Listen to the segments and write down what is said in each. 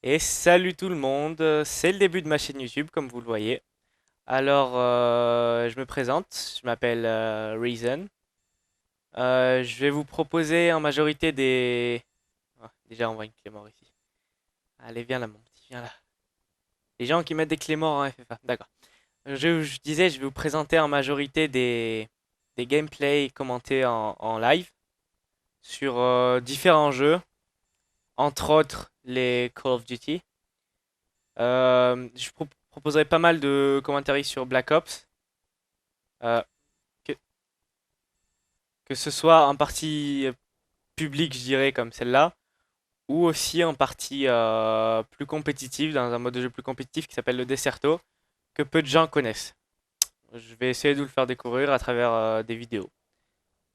Et salut tout le monde, c'est le début de ma chaîne YouTube comme vous le voyez. Alors je me présente, je m'appelle Reason. Je vais vous proposer en majorité des... Ah, déjà on voit une clé mort ici. Allez viens là mon petit, viens là. Les gens qui mettent des clés morts en FFA, d'accord. Je disais je vais vous présenter en majorité des gameplays commentés en live sur différents jeux, entre autres les Call of Duty. Je proposerai pas mal de commentaires sur Black Ops, euh, que, que ce soit en partie publique, je dirais, comme celle-là, ou aussi en partie plus compétitive, dans un mode de jeu plus compétitif qui s'appelle le Deserto, que peu de gens connaissent. Je vais essayer de vous le faire découvrir à travers des vidéos.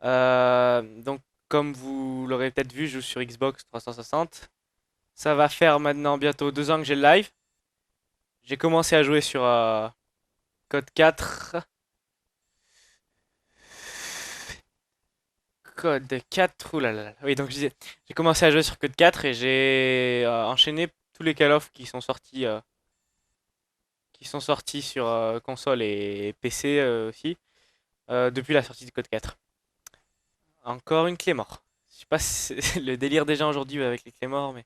Donc, comme vous l'aurez peut-être vu, je joue sur Xbox 360. Ça va faire maintenant bientôt 2 ans que j'ai le live. J'ai commencé à jouer sur Code 4. Code 4, oulala. Oui, donc je disais, j'ai commencé à jouer sur Code 4 et j'ai enchaîné tous les Call of qui sont sortis sur console et PC aussi depuis la sortie de Code 4. Encore une clé mort. Je sais pas si c'est le délire des gens aujourd'hui avec les clés morts, mais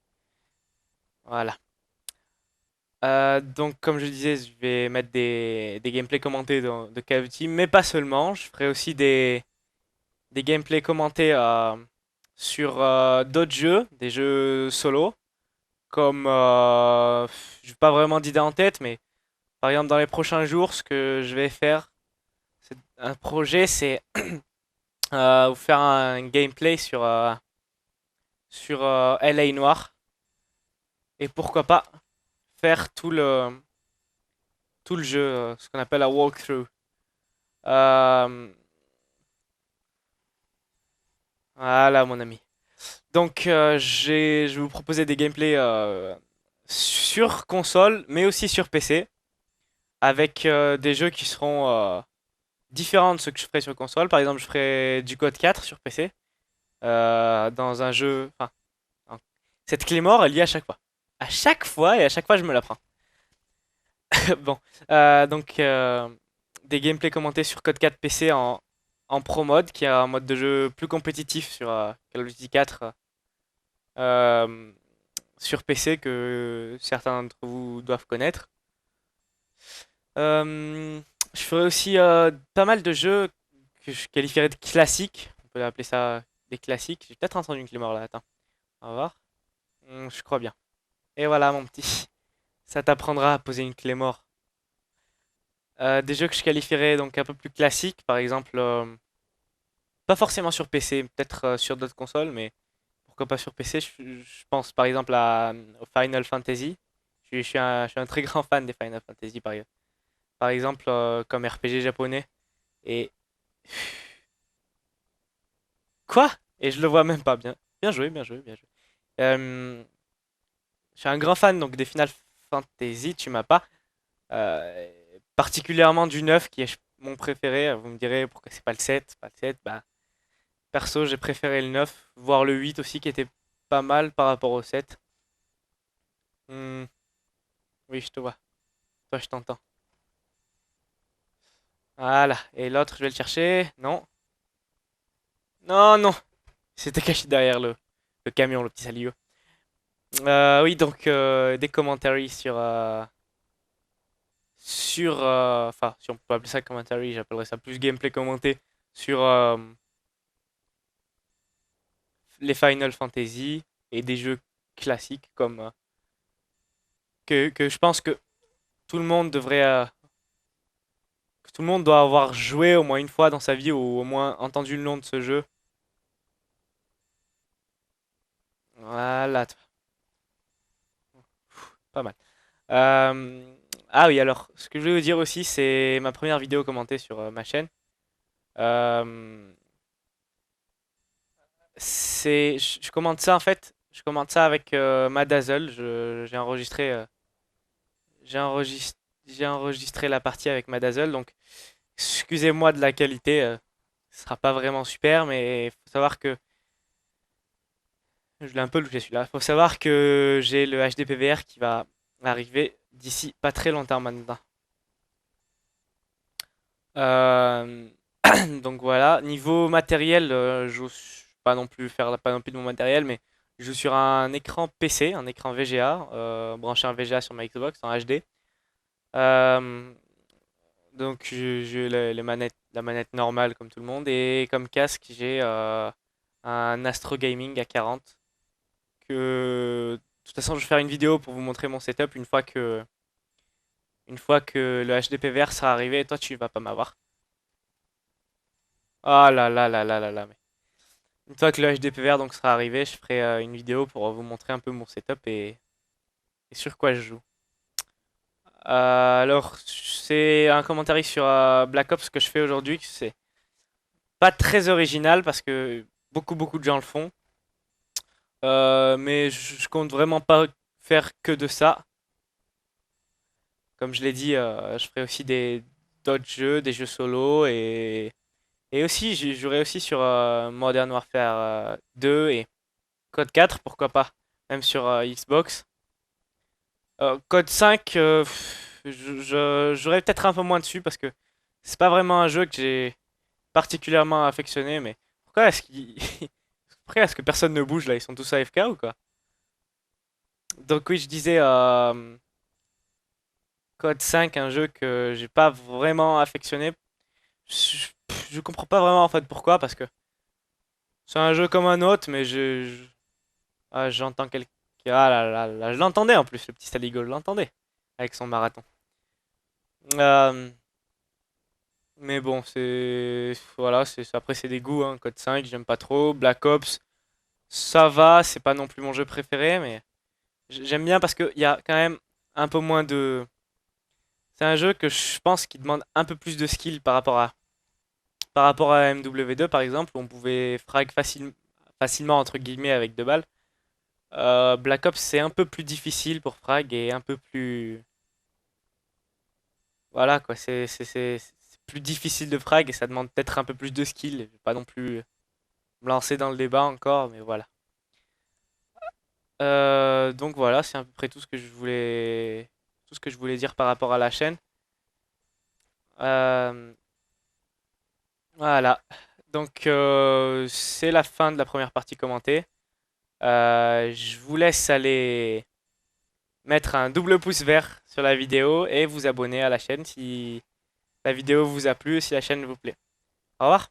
voilà. Donc, comme je disais, je vais mettre des gameplays commentés de Call of Duty, mais pas seulement. Je ferai aussi des gameplays commentés sur d'autres jeux, des jeux solo. Comme je n'ai pas vraiment d'idée en tête, mais par exemple dans les prochains jours, ce que je vais faire, c'est un projet, c'est vous faire un gameplay sur LA Noir et pourquoi pas faire tout le jeu, ce qu'on appelle un walkthrough. Euh, voilà mon ami. Donc je vais vous proposer des gameplays sur console, mais aussi sur PC, avec des jeux qui seront différent de ce que je ferais sur console. Par exemple, je ferais du code 4 sur PC dans un jeu. Enfin, hein. Cette clé mort, elle y est à chaque fois. À chaque fois et à chaque fois, je me la prends. Bon, donc des gameplays commentés sur code 4 PC en pro mode, qui est un mode de jeu plus compétitif sur Call of Duty 4 euh, sur PC que certains d'entre vous doivent connaître. Euh, je ferai aussi pas mal de jeux que je qualifierais de classiques. On peut appeler ça des classiques. J'ai peut-être entendu une clé mort là. Attends, on va voir. Je crois bien. Et voilà, mon petit. Ça t'apprendra à poser une clé mort. Des jeux que je qualifierais donc un peu plus classiques, par exemple, pas forcément sur PC, peut-être sur d'autres consoles, mais pourquoi pas sur PC. Je pense par exemple au Final Fantasy. Je suis un très grand fan des Final Fantasy, par exemple, comme RPG japonais. Et quoi? Et je le vois même pas bien. Bien joué, bien joué, bien joué. Euh, je suis un grand fan donc des Final Fantasy, tu m'as pas. Euh, Particulièrement du 9 qui est mon préféré. Vous me direz pourquoi c'est pas le 7, pas le 7. Bah, perso, j'ai préféré le 9, voire le 8 aussi qui était pas mal par rapport au 7. Hmm, oui, je te vois. Toi, je t'entends. Voilà. Et l'autre, je vais le chercher. Non. Non, non. C'était caché derrière le camion, le petit saligo. Oui, donc des commentaires enfin, si on peut appeler ça commentary, j'appellerais ça plus gameplay commenté sur les Final Fantasy et des jeux classiques comme que je pense que tout le monde que tout le monde doit avoir joué au moins une fois dans sa vie ou au moins entendu le nom de ce jeu. Voilà, pas mal. Ah oui, alors, ce que je voulais vous dire aussi, c'est ma première vidéo commentée sur ma chaîne. Euh, je commente ça en fait, je commente ça avec ma Dazzle. J'ai enregistré la partie avec ma Dazzle, donc excusez-moi de la qualité, ce sera pas vraiment super, mais il faut savoir que Je l'ai un peu loupé celui-là. Faut savoir que j'ai le HD PVR qui va arriver d'ici pas très longtemps maintenant. Euh, Donc voilà. Niveau matériel, je joue pas non plus faire la panoplie de mon matériel, mais je joue sur un écran PC, un écran VGA, branché un VGA sur ma Xbox en HD. Euh, donc j'ai les manettes, la manette normale comme tout le monde, et comme casque j'ai un Astro Gaming A40 que de toute façon je vais faire une vidéo pour vous montrer mon setup une fois que le HD PVR sera arrivé, et toi tu vas pas m'avoir. Ah là là là là là là. Une fois que le HD PVR donc sera arrivé, je ferai une vidéo pour vous montrer un peu mon setup et sur quoi je joue. Alors, c'est un commentaire sur Black Ops que je fais aujourd'hui. C'est pas très original parce que beaucoup de gens le font. Mais je compte vraiment pas faire que de ça. Comme je l'ai dit, je ferai aussi d'autres jeux, des jeux solo et aussi je jouerai aussi sur Modern Warfare 2 et Code 4, pourquoi pas, même sur Xbox. Code 5, j'aurais peut-être un peu moins dessus parce que c'est pas vraiment un jeu que j'ai particulièrement affectionné. Mais pourquoi est-ce qu'il pourquoi est-ce que personne ne bouge là? Ils sont tous AFK ou quoi? Donc oui, je disais Code 5, un jeu que j'ai pas vraiment affectionné. Je comprends pas vraiment en fait pourquoi, parce que c'est un jeu comme un autre, mais j'entends quelqu'un. Ah là là là, je l'entendais en plus, le petit Saligo, je l'entendais avec son marathon. Euh, mais bon, voilà, après c'est des goûts, hein. Code 5, j'aime pas trop. Black Ops, ça va, c'est pas non plus mon jeu préféré, mais j'aime bien parce qu'il y a quand même un peu moins de. C'est un jeu que je pense qui demande un peu plus de skill par rapport à MW2 par exemple, où on pouvait frag facilement entre guillemets avec 2 balles. Black Ops c'est un peu plus difficile pour frag et un peu plus. Voilà quoi, c'est plus difficile de frag et ça demande peut-être un peu plus de skill. Je vais pas non plus me lancer dans le débat encore, mais voilà. Donc voilà, c'est à peu près tout ce que je voulais dire par rapport à la chaîne. Euh, voilà. Donc c'est la fin de la première partie commentée. Je vous laisse aller mettre un double pouce vert sur la vidéo et vous abonner à la chaîne si la vidéo vous a plu et si la chaîne vous plaît. Au revoir.